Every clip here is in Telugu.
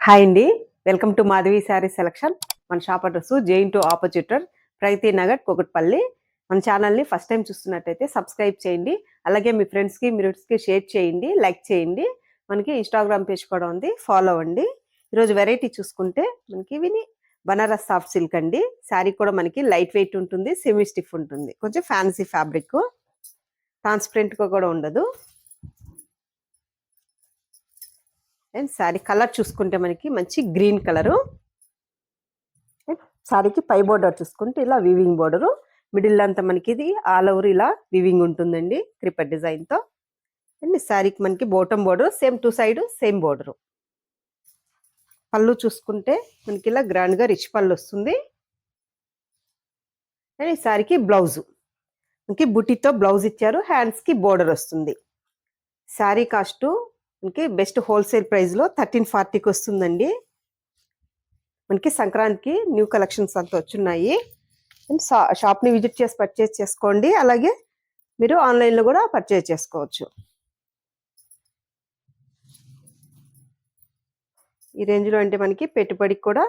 హాయ్ అండి, welcome to Madhavi sari selection. మన shop address జైన్2 opposite Pragathi Nagar Kukatpally. మన ఛానల్ని ఫస్ట్ టైం చూస్తున్నట్టయితే సబ్స్క్రైబ్ చేయండి. అలాగే మీ ఫ్రెండ్స్కి మీరుకి షేర్ చేయండి, లైక్ చేయండి. మనకి ఇన్స్టాగ్రామ్ పేజ్ కూడా ఉంది, ఫాలో అవ్వండి. ఈరోజు వెరైటీ చూసుకుంటే మనకి విని బనారస్ సాఫ్ట్ సిల్క్ అండి. శారీ కూడా మనకి లైట్ వెయిట్ ఉంటుంది, సెమీ స్టిఫ్ ఉంటుంది, కొంచెం ఫ్యాన్సీ ఫ్యాబ్రిక్, ట్రాన్స్పరెంట్గా కూడా ఉండదు. అండ్ శారీ కలర్ చూసుకుంటే మనకి మంచి గ్రీన్ కలరు. శారీకి పై బోర్డర్ చూసుకుంటే ఇలా వీవింగ్ బోర్డరు, మిడిల్ అంతా మనకి ఇది ఆల్ ఓవర్ ఇలా వీవింగ్ ఉంటుందండి క్రిపర్ డిజైన్తో. అండ్ శారీకి మనకి bottom border same two side same border. పళ్ళు చూసుకుంటే మనకి ఇలా గ్రాండ్గా రిచ్ పళ్ళు వస్తుంది. అండ్ ఈ శారీకి బ్లౌజు మనకి బుటీతో బ్లౌజ్ ఇచ్చారు, హ్యాండ్స్కి బోర్డర్ వస్తుంది. శారీ కాస్టు మనకి బెస్ట్ హోల్సేల్ ప్రైస్లో 1340కి వస్తుందండి. మనకి సంక్రాంతికి న్యూ కలెక్షన్స్ అంతా వచ్చున్నాయి. అండ్ షాప్ని విజిట్ చేసి పర్చేజ్ చేసుకోండి. అలాగే మీరు ఆన్లైన్లో కూడా పర్చేజ్ చేసుకోవచ్చు. ఈ రేంజ్లో అంటే మనకి పెట్టుబడికి కూడా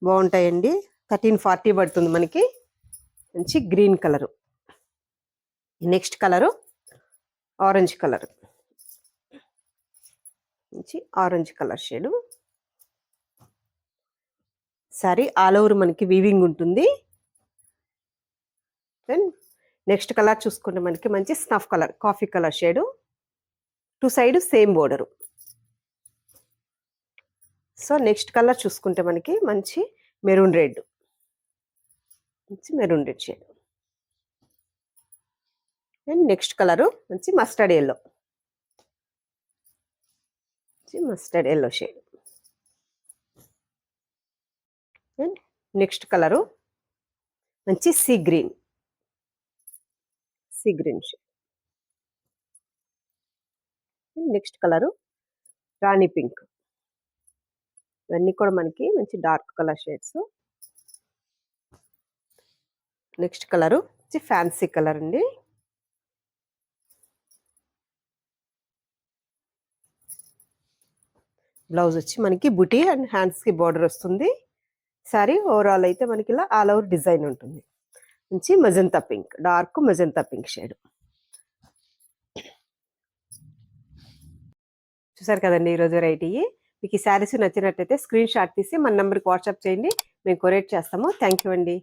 బాగుంటాయండి. 1340 పడుతుంది మనకి. మంచి green colour. Next colour orange colour, మంచి orange colour shade. Sari all over మనకి వీవింగ్ ఉంటుంది. దెన్ నెక్స్ట్ కలర్ చూసుకుంటే మనకి మంచి snuff colour, coffee colour shade, two side same border. So next colour చూసుకుంటే మనకి మంచి మెరూన్ రెడ్, మంచి maroon red shade. And next colour మంచి mustard yellow, mustard yellow shade. And next colour మంచి sea green shade. And next colour రాణి పింక్. ఇవన్నీ కూడా మనకి మంచి dark colour shades. Next colour మంచి ఫ్యాన్సీ కలర్ అండి. బ్లౌజ్ వచ్చి మనకి బుటీ అండ్ హ్యాండ్స్కి బార్డర్ వస్తుంది. సారీ ఓవరాల్ అయితే మనకి ఇలా ఆల్ ఓవర్ డిజైన్ ఉంటుంది. మంచి magenta pink, dark magenta pink shade. చూసారు కదండి ఈరోజు వెరైటీ. మీకు ఈ శారీస్ నచ్చినట్టయితే స్క్రీన్ షాట్ తీసి మన నెంబర్కి వాట్సాప్ చేయండి, మేము కొరియర్ చేస్తాము. థ్యాంక్ యూ అండి.